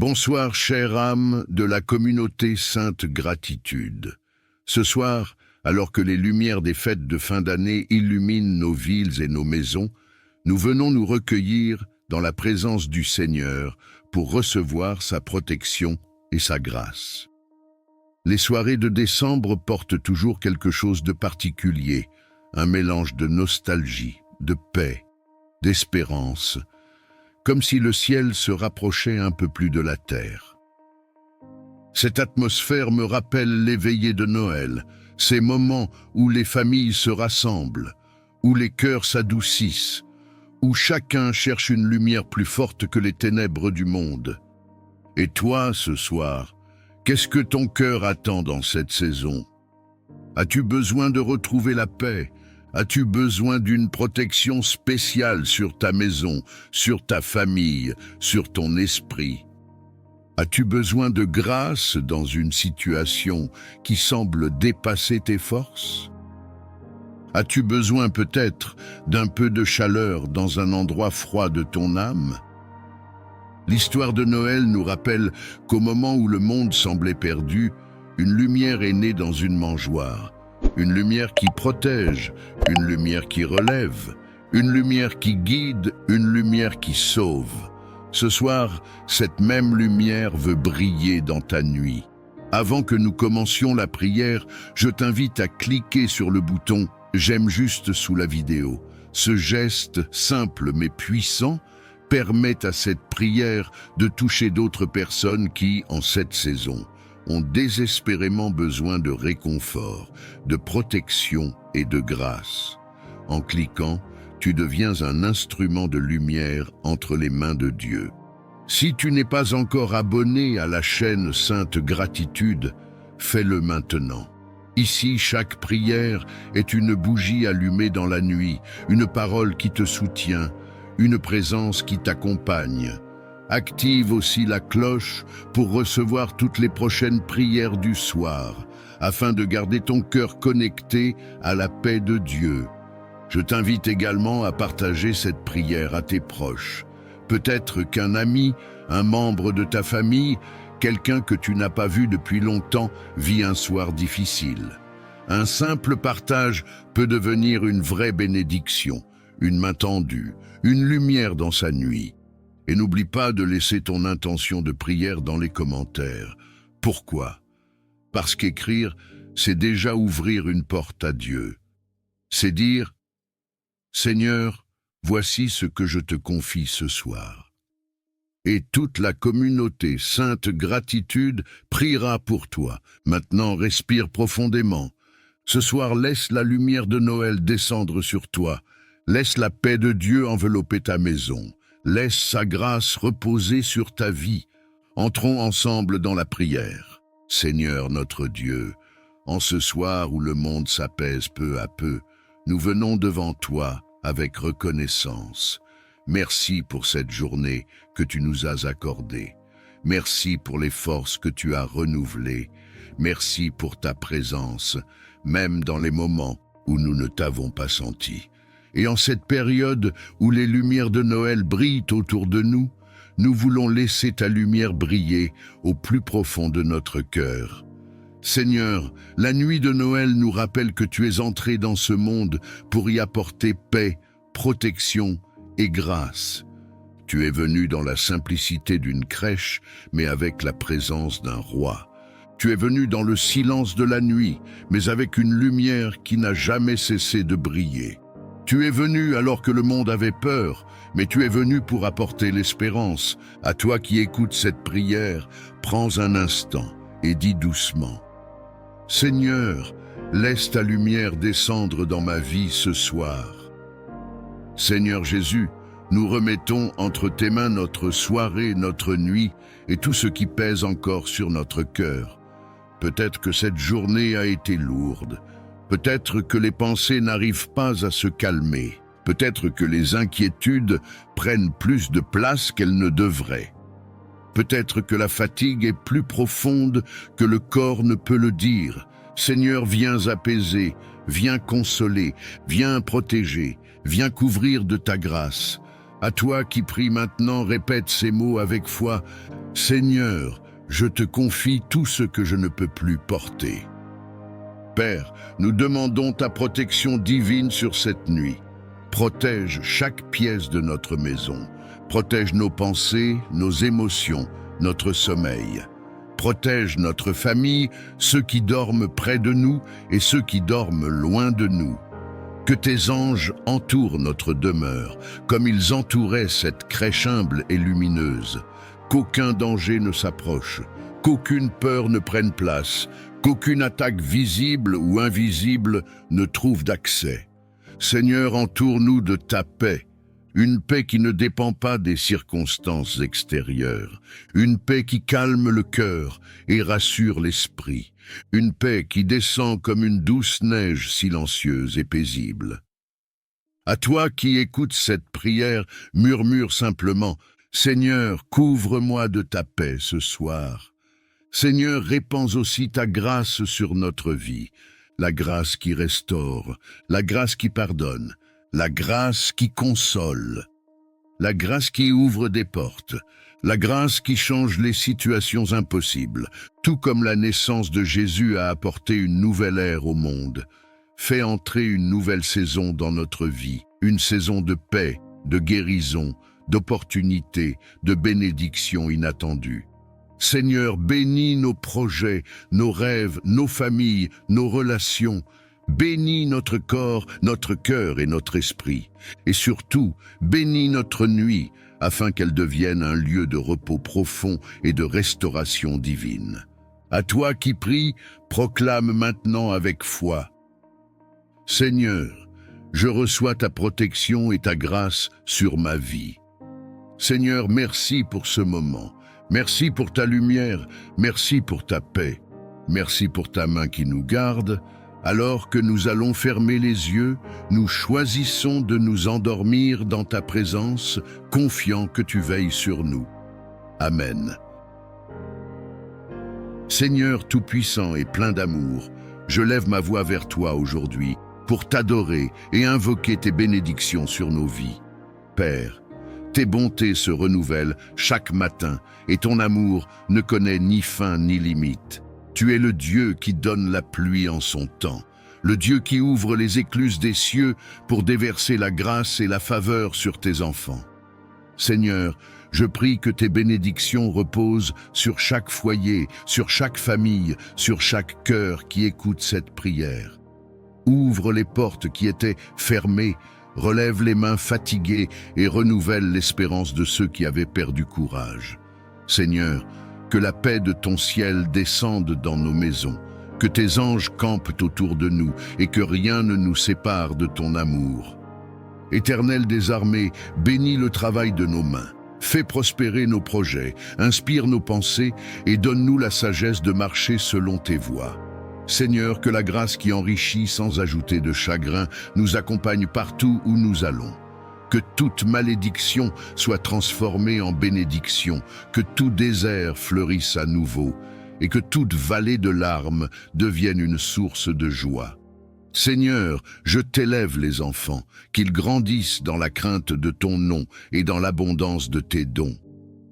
Bonsoir, chère âme de la communauté Sainte Gratitude. Ce soir, alors que les lumières des fêtes de fin d'année illuminent nos villes et nos maisons, nous venons nous recueillir dans la présence du Seigneur pour recevoir sa protection et sa grâce. Les soirées de décembre portent toujours quelque chose de particulier, un mélange de nostalgie, de paix, d'espérance, comme si le ciel se rapprochait un peu plus de la terre. Cette atmosphère me rappelle les veillées de Noël, ces moments où les familles se rassemblent, où les cœurs s'adoucissent, où chacun cherche une lumière plus forte que les ténèbres du monde. Et toi, ce soir, qu'est-ce que ton cœur attend dans cette saison? As-tu besoin de retrouver la paix? As-tu besoin d'une protection spéciale sur ta maison, sur ta famille, sur ton esprit? As-tu besoin de grâce dans une situation qui semble dépasser tes forces? As-tu besoin peut-être d'un peu de chaleur dans un endroit froid de ton âme? L'histoire de Noël nous rappelle qu'au moment où le monde semblait perdu, une lumière est née dans une mangeoire. Une lumière qui protège, une lumière qui relève, une lumière qui guide, une lumière qui sauve. Ce soir, cette même lumière veut briller dans ta nuit. Avant que nous commencions la prière, je t'invite à cliquer sur le bouton « J'aime » juste sous la vidéo. Ce geste, simple mais puissant, permet à cette prière de toucher d'autres personnes qui, en cette saison, ont désespérément besoin de réconfort, de protection et de grâce. En cliquant, tu deviens un instrument de lumière entre les mains de Dieu. Si tu n'es pas encore abonné à la chaîne Sainte Gratitude, fais-le maintenant. Ici, chaque prière est une bougie allumée dans la nuit, une parole qui te soutient, une présence qui t'accompagne. Active aussi la cloche pour recevoir toutes les prochaines prières du soir, afin de garder ton cœur connecté à la paix de Dieu. Je t'invite également à partager cette prière à tes proches. Peut-être qu'un ami, un membre de ta famille, quelqu'un que tu n'as pas vu depuis longtemps vit un soir difficile. Un simple partage peut devenir une vraie bénédiction, une main tendue, une lumière dans sa nuit. Et n'oublie pas de laisser ton intention de prière dans les commentaires. Pourquoi? Parce qu'écrire, c'est déjà ouvrir une porte à Dieu. C'est dire « Seigneur, voici ce que je te confie ce soir. » Et toute la communauté Sainte Gratitude priera pour toi. Maintenant, respire profondément. Ce soir, laisse la lumière de Noël descendre sur toi. Laisse la paix de Dieu envelopper ta maison. Laisse sa grâce reposer sur ta vie. Entrons ensemble dans la prière. Seigneur notre Dieu, en ce soir où le monde s'apaise peu à peu, nous venons devant toi avec reconnaissance. Merci pour cette journée que tu nous as accordée. Merci pour les forces que tu as renouvelées. Merci pour ta présence, même dans les moments où nous ne t'avons pas senti. Et en cette période où les lumières de Noël brillent autour de nous, nous voulons laisser ta lumière briller au plus profond de notre cœur. Seigneur, la nuit de Noël nous rappelle que tu es entré dans ce monde pour y apporter paix, protection et grâce. Tu es venu dans la simplicité d'une crèche, mais avec la présence d'un roi. Tu es venu dans le silence de la nuit, mais avec une lumière qui n'a jamais cessé de briller. Tu es venu alors que le monde avait peur, mais tu es venu pour apporter l'espérance. À toi qui écoutes cette prière, prends un instant et dis doucement « Seigneur, laisse ta lumière descendre dans ma vie ce soir. » Seigneur Jésus, nous remettons entre tes mains notre soirée, notre nuit et tout ce qui pèse encore sur notre cœur. Peut-être que cette journée a été lourde. Peut-être que les pensées n'arrivent pas à se calmer. Peut-être que les inquiétudes prennent plus de place qu'elles ne devraient. Peut-être que la fatigue est plus profonde que le corps ne peut le dire. Seigneur, viens apaiser, viens consoler, viens protéger, viens couvrir de ta grâce. À toi qui prie maintenant, répète ces mots avec foi. Seigneur, je te confie tout ce que je ne peux plus porter. Père, nous demandons ta protection divine sur cette nuit. Protège chaque pièce de notre maison. Protège nos pensées, nos émotions, notre sommeil. Protège notre famille, ceux qui dorment près de nous et ceux qui dorment loin de nous. Que tes anges entourent notre demeure, comme ils entouraient cette crèche humble et lumineuse. Qu'aucun danger ne s'approche, qu'aucune peur ne prenne place, qu'aucune attaque visible ou invisible ne trouve d'accès. Seigneur, entoure-nous de ta paix, une paix qui ne dépend pas des circonstances extérieures, une paix qui calme le cœur et rassure l'esprit, une paix qui descend comme une douce neige silencieuse et paisible. À toi qui écoutes cette prière, murmure simplement « Seigneur, couvre-moi de ta paix ce soir ». Seigneur, répands aussi ta grâce sur notre vie, la grâce qui restaure, la grâce qui pardonne, la grâce qui console, la grâce qui ouvre des portes, la grâce qui change les situations impossibles, tout comme la naissance de Jésus a apporté une nouvelle ère au monde. Fais entrer une nouvelle saison dans notre vie, une saison de paix, de guérison, d'opportunités, de bénédictions inattendues. Seigneur, bénis nos projets, nos rêves, nos familles, nos relations. Bénis notre corps, notre cœur et notre esprit. Et surtout, bénis notre nuit, afin qu'elle devienne un lieu de repos profond et de restauration divine. À toi qui prie, proclame maintenant avec foi. Seigneur, je reçois ta protection et ta grâce sur ma vie. Seigneur, merci pour ce moment. Merci pour ta lumière, merci pour ta paix, merci pour ta main qui nous garde. Alors que nous allons fermer les yeux, nous choisissons de nous endormir dans ta présence, confiants que tu veilles sur nous. Amen. Seigneur tout-puissant et plein d'amour, je lève ma voix vers toi aujourd'hui pour t'adorer et invoquer tes bénédictions sur nos vies. Père, tes bontés se renouvellent chaque matin et ton amour ne connaît ni fin ni limite. Tu es le Dieu qui donne la pluie en son temps, le Dieu qui ouvre les écluses des cieux pour déverser la grâce et la faveur sur tes enfants. Seigneur, je prie que tes bénédictions reposent sur chaque foyer, sur chaque famille, sur chaque cœur qui écoute cette prière. Ouvre les portes qui étaient fermées, relève les mains fatiguées et renouvelle l'espérance de ceux qui avaient perdu courage. Seigneur, que la paix de ton ciel descende dans nos maisons, que tes anges campent autour de nous et que rien ne nous sépare de ton amour. Éternel des armées, bénis le travail de nos mains, fais prospérer nos projets, inspire nos pensées et donne-nous la sagesse de marcher selon tes voies. Seigneur, que la grâce qui enrichit sans ajouter de chagrin nous accompagne partout où nous allons. Que toute malédiction soit transformée en bénédiction, que tout désert fleurisse à nouveau, et que toute vallée de larmes devienne une source de joie. Seigneur, je t'élève les enfants, qu'ils grandissent dans la crainte de ton nom et dans l'abondance de tes dons.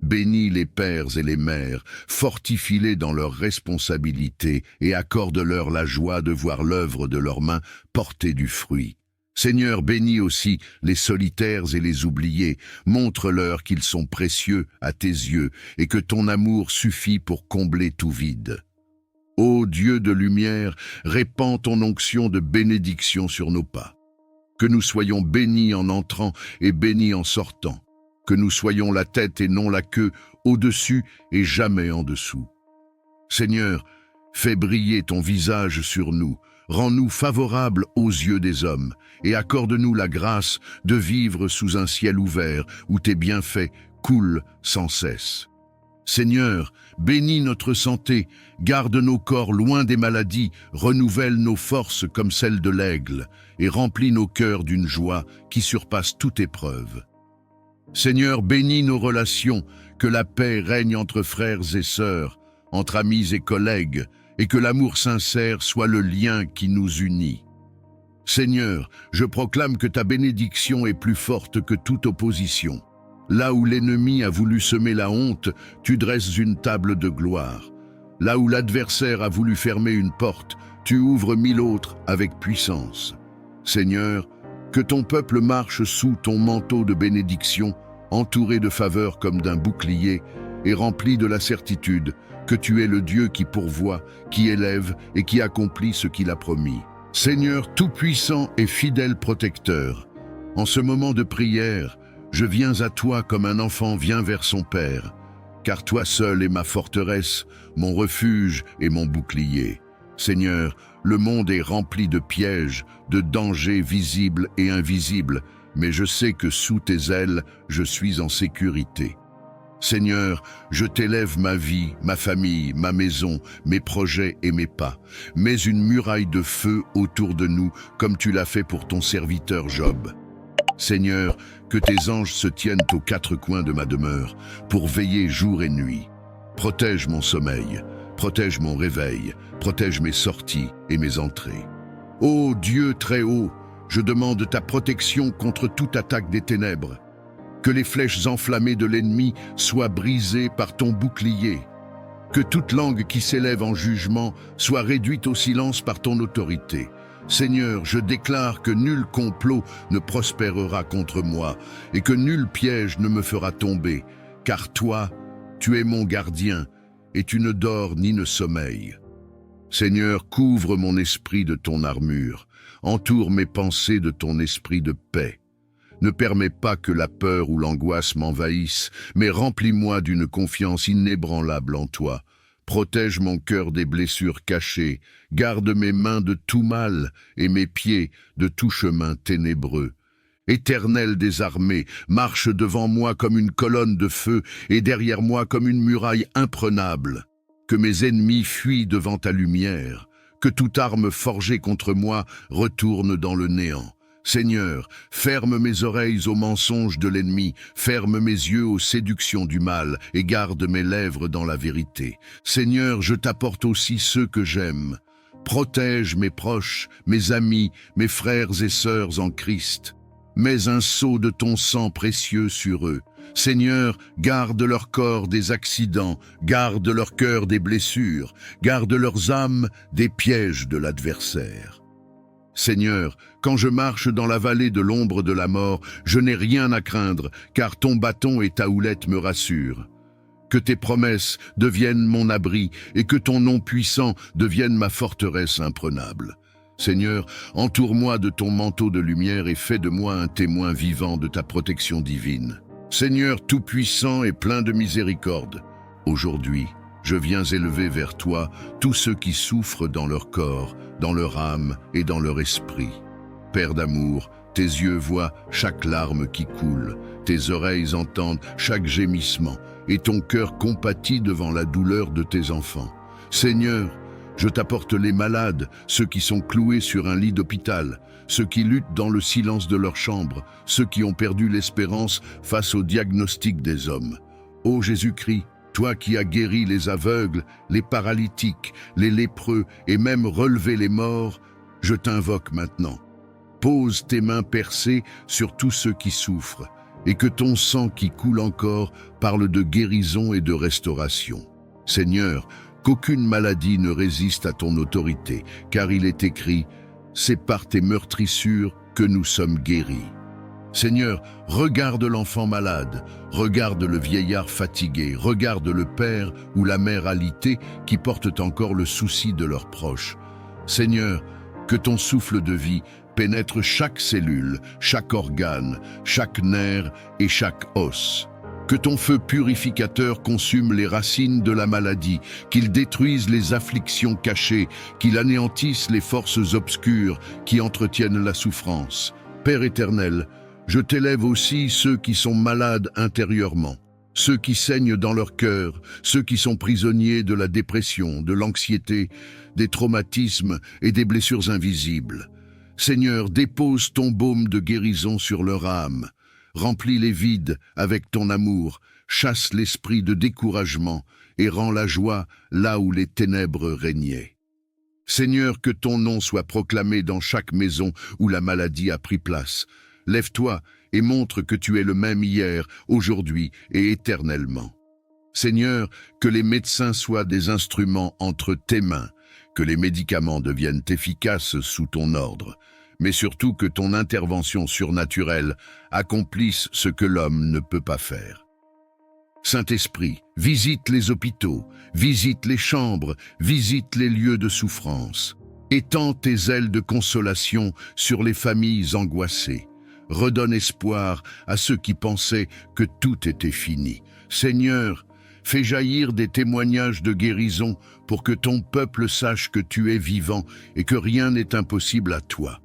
Bénis les pères et les mères, fortifie-les dans leurs responsabilités et accorde-leur la joie de voir l'œuvre de leurs mains porter du fruit. Seigneur, bénis aussi les solitaires et les oubliés, montre-leur qu'ils sont précieux à tes yeux et que ton amour suffit pour combler tout vide. Ô Dieu de lumière, répands ton onction de bénédiction sur nos pas. Que nous soyons bénis en entrant et bénis en sortant. Que nous soyons la tête et non la queue, au-dessus et jamais en dessous. Seigneur, fais briller ton visage sur nous, rends-nous favorables aux yeux des hommes, et accorde-nous la grâce de vivre sous un ciel ouvert où tes bienfaits coulent sans cesse. Seigneur, bénis notre santé, garde nos corps loin des maladies, renouvelle nos forces comme celles de l'aigle, et remplis nos cœurs d'une joie qui surpasse toute épreuve. Seigneur, bénis nos relations, que la paix règne entre frères et sœurs, entre amis et collègues, et que l'amour sincère soit le lien qui nous unit. Seigneur, je proclame que ta bénédiction est plus forte que toute opposition. Là où l'ennemi a voulu semer la honte, tu dresses une table de gloire. Là où l'adversaire a voulu fermer une porte, tu ouvres 1000 autres avec puissance. Seigneur, que ton peuple marche sous ton manteau de bénédiction, entouré de faveurs comme d'un bouclier, et rempli de la certitude que tu es le Dieu qui pourvoit, qui élève et qui accomplit ce qu'il a promis. Seigneur tout-puissant et fidèle protecteur, en ce moment de prière, je viens à toi comme un enfant vient vers son père, car toi seul es ma forteresse, mon refuge et mon bouclier. Seigneur, le monde est rempli de pièges, de dangers visibles et invisibles, mais je sais que sous tes ailes, je suis en sécurité. Seigneur, je t'élève ma vie, ma famille, ma maison, mes projets et mes pas. Mets une muraille de feu autour de nous, comme tu l'as fait pour ton serviteur Job. Seigneur, que tes anges se tiennent aux quatre coins de ma demeure, pour veiller jour et nuit. Protège mon sommeil, protège mon réveil, protège mes sorties et mes entrées. Ô Dieu très haut, je demande ta protection contre toute attaque des ténèbres. Que les flèches enflammées de l'ennemi soient brisées par ton bouclier. Que toute langue qui s'élève en jugement soit réduite au silence par ton autorité. Seigneur, je déclare que nul complot ne prospérera contre moi et que nul piège ne me fera tomber, car toi, tu es mon gardien et tu ne dors ni ne sommeilles. Seigneur, couvre mon esprit de ton armure, entoure mes pensées de ton esprit de paix. Ne permets pas que la peur ou l'angoisse m'envahissent, mais remplis-moi d'une confiance inébranlable en toi. Protège mon cœur des blessures cachées, garde mes mains de tout mal et mes pieds de tout chemin ténébreux. Éternel des armées, marche devant moi comme une colonne de feu et derrière moi comme une muraille imprenable. Que mes ennemis fuient devant ta lumière, que toute arme forgée contre moi retourne dans le néant. Seigneur, ferme mes oreilles aux mensonges de l'ennemi, ferme mes yeux aux séductions du mal et garde mes lèvres dans la vérité. Seigneur, je t'apporte aussi ceux que j'aime. Protège mes proches, mes amis, mes frères et sœurs en Christ. Mets un sceau de ton sang précieux sur eux. Seigneur, garde leur corps des accidents, garde leur cœur des blessures, garde leurs âmes des pièges de l'adversaire. Seigneur, quand je marche dans la vallée de l'ombre de la mort, je n'ai rien à craindre, car ton bâton et ta houlette me rassurent. Que tes promesses deviennent mon abri et que ton nom puissant devienne ma forteresse imprenable. Seigneur, entoure-moi de ton manteau de lumière et fais de moi un témoin vivant de ta protection divine. Seigneur tout-puissant et plein de miséricorde, aujourd'hui, je viens élever vers toi tous ceux qui souffrent dans leur corps, dans leur âme et dans leur esprit. Père d'amour, tes yeux voient chaque larme qui coule, tes oreilles entendent chaque gémissement, et ton cœur compatit devant la douleur de tes enfants. Seigneur, je t'apporte les malades, ceux qui sont cloués sur un lit d'hôpital, ceux qui luttent dans le silence de leur chambre, ceux qui ont perdu l'espérance face au diagnostic des hommes. Ô Jésus-Christ, toi qui as guéri les aveugles, les paralytiques, les lépreux et même relevé les morts, je t'invoque maintenant. Pose tes mains percées sur tous ceux qui souffrent, et que ton sang qui coule encore parle de guérison et de restauration. Seigneur, qu'aucune maladie ne résiste à ton autorité, car il est écrit « C'est par tes meurtrissures que nous sommes guéris ». Seigneur, regarde l'enfant malade, regarde le vieillard fatigué, regarde le père ou la mère alitée qui portent encore le souci de leurs proches. Seigneur, que ton souffle de vie pénètre chaque cellule, chaque organe, chaque nerf et chaque os. Que ton feu purificateur consume les racines de la maladie, qu'il détruise les afflictions cachées, qu'il anéantisse les forces obscures qui entretiennent la souffrance. Père éternel, je t'élève aussi ceux qui sont malades intérieurement, ceux qui saignent dans leur cœur, ceux qui sont prisonniers de la dépression, de l'anxiété, des traumatismes et des blessures invisibles. Seigneur, dépose ton baume de guérison sur leur âme. Remplis les vides avec ton amour, chasse l'esprit de découragement et rends la joie là où les ténèbres régnaient. Seigneur, que ton nom soit proclamé dans chaque maison où la maladie a pris place. Lève-toi et montre que tu es le même hier, aujourd'hui et éternellement. Seigneur, que les médecins soient des instruments entre tes mains, que les médicaments deviennent efficaces sous ton ordre, mais surtout que ton intervention surnaturelle accomplisse ce que l'homme ne peut pas faire. Saint-Esprit, visite les hôpitaux, visite les chambres, visite les lieux de souffrance. Étends tes ailes de consolation sur les familles angoissées. Redonne espoir à ceux qui pensaient que tout était fini. Seigneur, fais jaillir des témoignages de guérison pour que ton peuple sache que tu es vivant et que rien n'est impossible à toi.